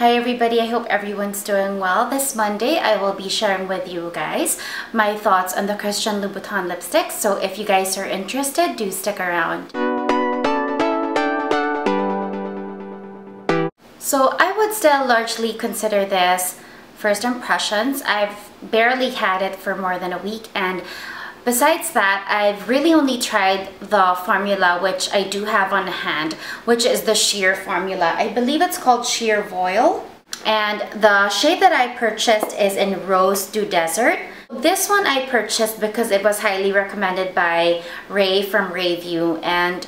Hi everybody, I hope everyone's doing well. This Monday, I will be sharing with you guys my thoughts on the Christian Louboutin lipstick. So if you guys are interested, do stick around. So I would still largely consider this first impressions. I've barely had it for more than a week, and besides that, I've really only tried the formula, which I do have on hand, which is the sheer formula. I believe it's called sheer Voile. And the shade that I purchased is in Rose du Desert. This one I purchased because it was highly recommended by Ray from Rayview, and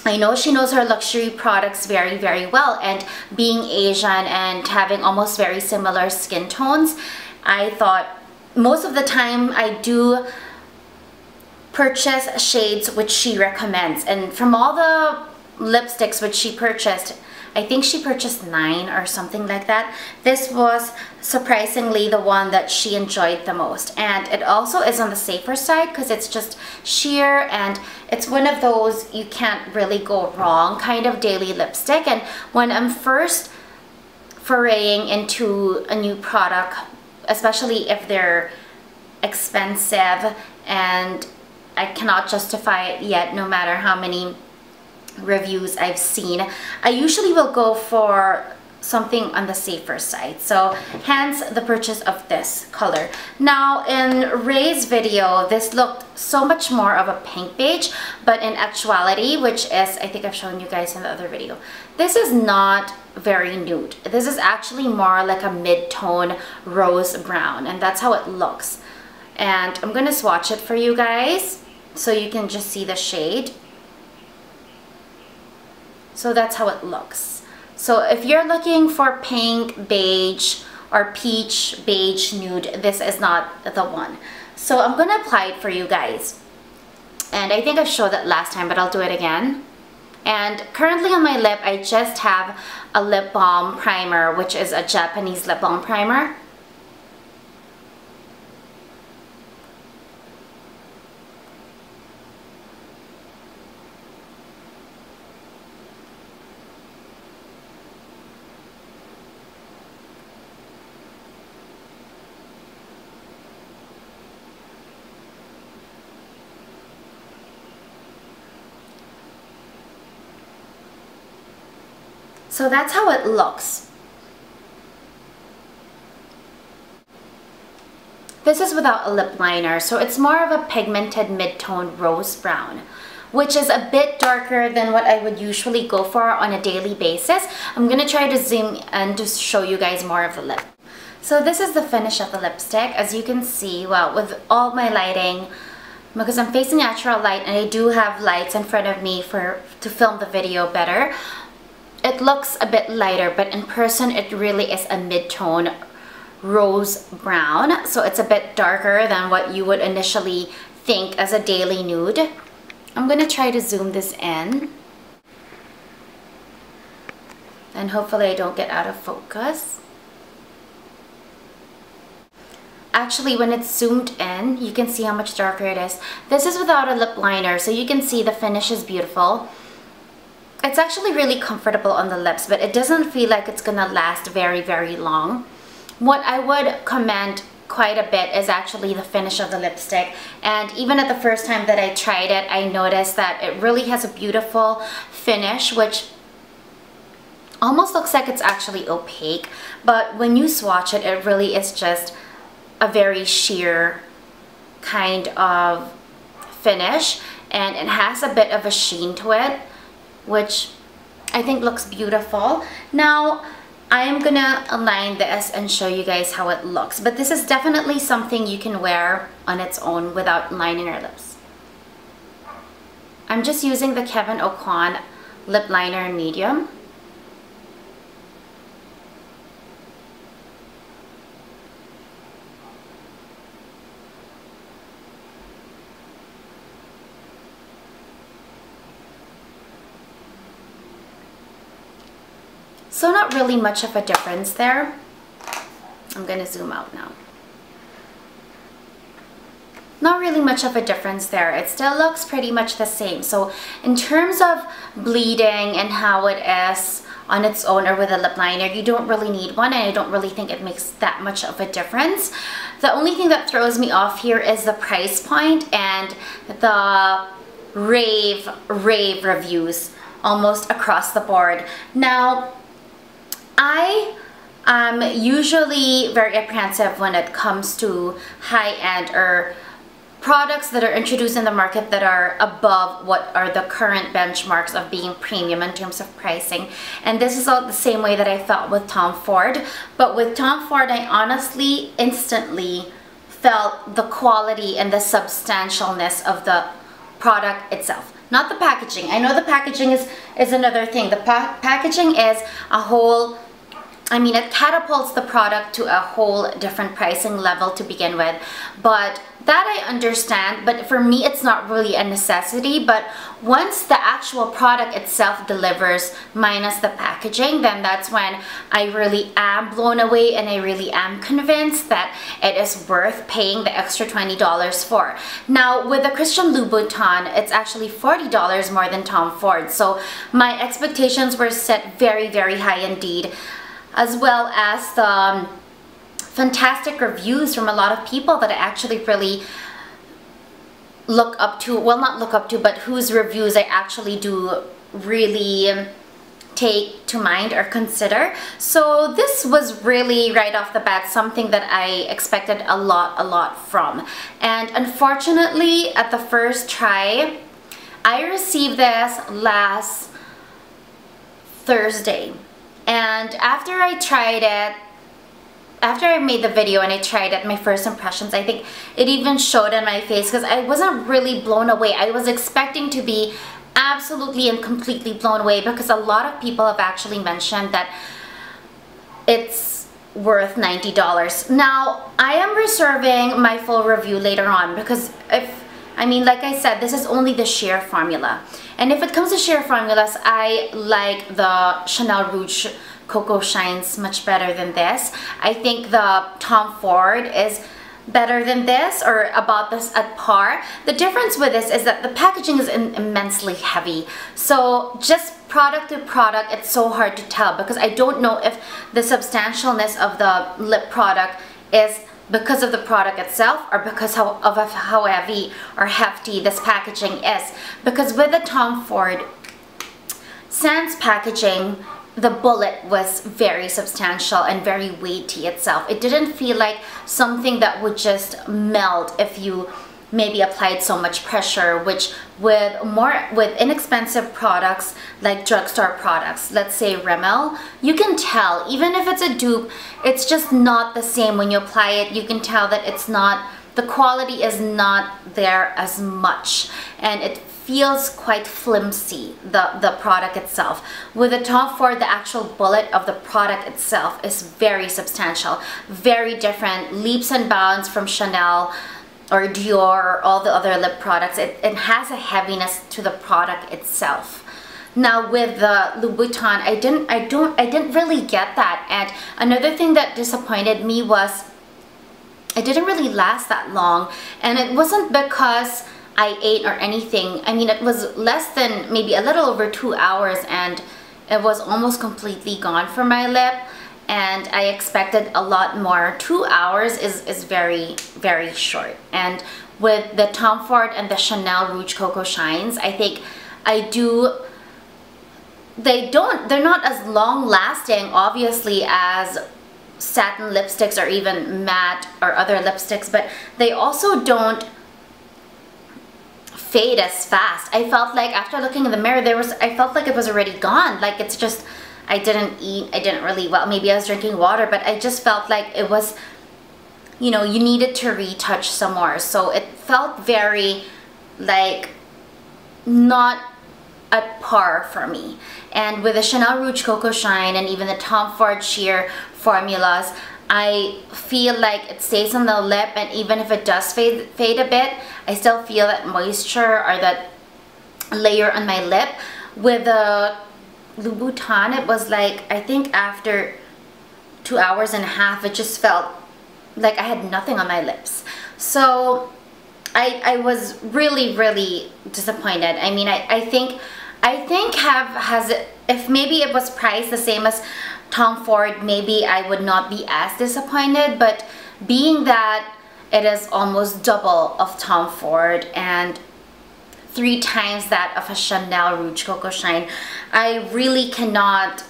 I know she knows her luxury products very, very well, and being Asian and having almost very similar skin tones, I thought most of the time I do purchase shades which she recommends. And from all the lipsticks which she purchased, I think she purchased 9 or something like that, this was surprisingly the one that she enjoyed the most. And it also is on the safer side because it's just sheer, and it's one of those you can't really go wrong kind of daily lipstick. And when I'm first foraying into a new product, especially if they're expensive and I cannot justify it yet, no matter how many reviews I've seen, I usually will go for something on the safer side. So hence the purchase of this color. Now in Ray's video, this looked so much more of a pink beige, but in actuality, which is, I think I've shown you guys in the other video, this is not very nude. This is actually more like a mid-tone rose brown, and that's how it looks. And I'm gonna swatch it for you guys so you can just see the shade. So that's how it looks. So if you're looking for pink, beige, or peach, beige, nude, this is not the one. So I'm gonna apply it for you guys. And I think I showed that last time, but I'll do it again. And currently on my lip, I just have a lip balm primer, which is a Japanese lip balm primer. So that's how it looks. This is without a lip liner, so it's more of a pigmented mid-tone rose brown, which is a bit darker than what I would usually go for on a daily basis. I'm gonna try to zoom and just show you guys more of the lip. So this is the finish of the lipstick. As you can see, well, with all my lighting, because I'm facing natural light and I do have lights in front of me to film the video better, it looks a bit lighter, but in person it really is a mid-tone rose brown. So it's a bit darker than what you would initially think as a daily nude. I'm gonna try to zoom this in, and hopefully I don't get out of focus. Actually, when it's zoomed in, you can see how much darker it is. This is without a lip liner, so you can see the finish is beautiful. It's actually really comfortable on the lips, but it doesn't feel like it's gonna last very, very long. What I would commend quite a bit is actually the finish of the lipstick. And even at the first time that I tried it, I noticed that it really has a beautiful finish, which almost looks like it's actually opaque. But when you swatch it, it really is just a very sheer kind of finish, and it has a bit of a sheen to it, which I think looks beautiful. Now, I am gonna align this and show you guys how it looks, but this is definitely something you can wear on its own without lining your lips. I'm just using the Kevyn Aucoin lip liner in medium. So not really much of a difference there. I'm gonna zoom out now. Not really much of a difference there. It still looks pretty much the same. So in terms of bleeding and how it is on its own or with a lip liner. You don't really need one, and I don't really think it makes that much of a difference. The only thing that throws me off here is the price point and the rave reviews almost across the board. Now, I am usually very apprehensive when it comes to high-end or products that are introduced in the market that are above what are the current benchmarks of being premium in terms of pricing. And this is all the same way that I felt with Tom Ford. But with Tom Ford, I honestly instantly felt the quality and the substantialness of the product itself. Not the packaging. I know the packaging is another thing. The packaging is a whole, I mean, it catapults the product to a whole different pricing level to begin with. But that I understand, but for me it's not really a necessity. But once the actual product itself delivers minus the packaging, then that's when I really am blown away and I really am convinced that it is worth paying the extra $20 for. Now with the Christian Louboutin, it's actually $40 more than Tom Ford. So my expectations were set very, very high indeed, as well as the fantastic reviews from a lot of people that I actually really look up to. Well, not look up to, but whose reviews I actually do really take to mind or consider. So this was really right off the bat something that I expected a lot from. And unfortunately, at the first try, I received this last Thursday. And after I tried it, after I made the video and I tried it, my first impressions, I think it even showed in my face because I wasn't really blown away. I was expecting to be absolutely and completely blown away because a lot of people have actually mentioned that it's worth $90. Now, I am reserving my full review later on because I mean, like I said, this is only the sheer formula. And if it comes to sheer formulas, I like the Chanel Rouge Cocoa Shines much better than this. I think the Tom Ford is better than this, or about this at par. The difference with this is that the packaging is immensely heavy. So just product to product, it's so hard to tell because I don't know if the substantialness of the lip product is because of the product itself or because of how heavy or hefty this packaging is. Because with the Tom Ford sans packaging, the bullet was very substantial and very weighty itself. It didn't feel like something that would just melt if you maybe applied so much pressure, which with inexpensive products like drugstore products, let's say Rimmel, you can tell, even if it's a dupe, it's just not the same when you apply it. You can tell that it's not, the quality is not there as much, and it feels quite flimsy, the product itself. With the Tom Ford, the actual bullet of the product itself is very substantial, very different, leaps and bounds from Chanel or Dior or all the other lip products. It has a heaviness to the product itself. Now with the Louboutin, I didn't really get that. And another thing that disappointed me was it didn't really last that long, and it wasn't because I ate or anything. I mean, it was less than maybe a little over 2 hours and it was almost completely gone from my lip, and I expected a lot more. 2 hours is very, very short. And with the Tom Ford and the Chanel Rouge Cocoa Shines, I think they're not as long lasting obviously as satin lipsticks or even matte or other lipsticks, but they also don't fade as fast. I felt like after looking in the mirror, I felt like it was already gone. Like it's just, I didn't eat, I didn't really, well, maybe I was drinking water, but I just felt like it was, you know, you needed to retouch some more. So it felt very like not at par for me. And with the Chanel Rouge Cocoa Shine and even the Tom Ford Sheer formulas, I feel like it stays on the lip, and even if it does fade a bit, I still feel that moisture or that layer on my lip. With the Louboutin, it was like, I think after 2 hours and a half, it just felt like I had nothing on my lips. So I was really, really disappointed. I mean, I think if maybe it was priced the same as Tom Ford, maybe I would not be as disappointed, but being that it is almost double of Tom Ford and 3 times that of a Chanel Rouge Coco Shine, I really cannot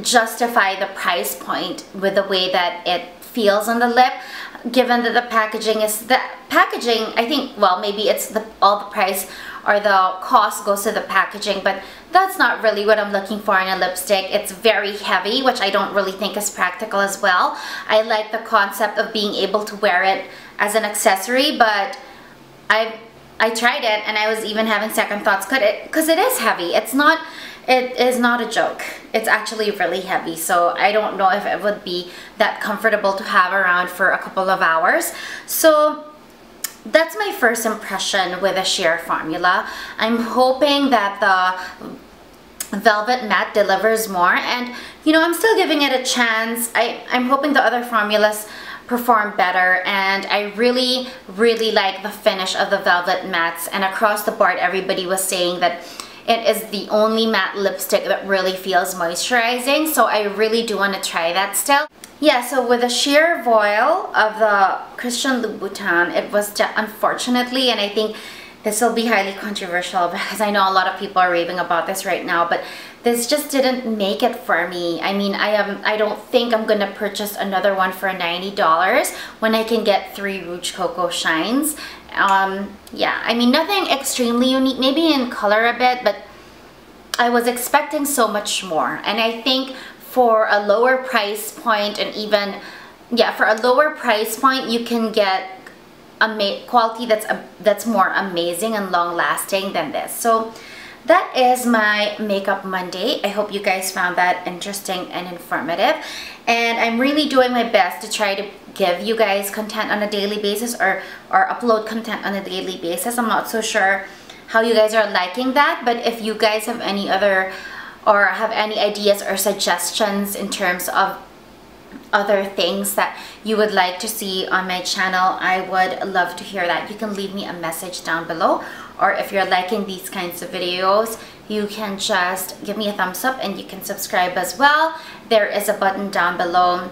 justify the price point with the way that it feels on the lip, given that the packaging, I think, well, maybe it's all the price or the cost goes to the packaging, but that's not really what I'm looking for in a lipstick. It's very heavy, which I don't really think is practical as well. I like the concept of being able to wear it as an accessory, but I tried it and I was even having second thoughts because it is heavy. It is not a joke. It's actually really heavy, so I don't know if it would be that comfortable to have around for a couple of hours. So that's my first impression with the sheer formula. I'm hoping that the Velvet Matte delivers more, and you know, I'm still giving it a chance. I'm hoping the other formulas perform better, and I really like the finish of the Velvet Mattes, and across the board everybody was saying that it is the only matte lipstick that really feels moisturizing, so I really do want to try that still. Yeah, so with the sheer Voile of the Christian Louboutin, it was unfortunately, and I think this will be highly controversial because I know a lot of people are raving about this right now, but this just didn't make it for me. I mean, I don't think I'm gonna purchase another one for $90 when I can get 3 Rouge Coco Shines. Yeah, I mean, nothing extremely unique, maybe in color a bit, but I was expecting so much more. And I think for a lower price point, and even, yeah, for a lower price point, you can get a quality that's more amazing and long lasting than this. So that is my Makeup Monday. I hope you guys found that interesting and informative, and I'm really doing my best to try to give you guys content on a daily basis, or upload content on a daily basis. I'm not so sure how you guys are liking that, but if you guys have any other or have any ideas or suggestions in terms of other things that you would like to see on my channel, I would love to hear that. You can leave me a message down below, or if you're liking these kinds of videos, you can just give me a thumbs up, and you can subscribe as well. There is a button down below,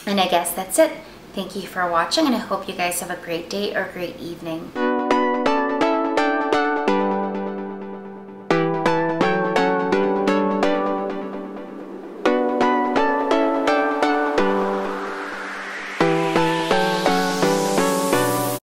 and I guess that's it. Thank you for watching, and I hope you guys have a great day or great evening.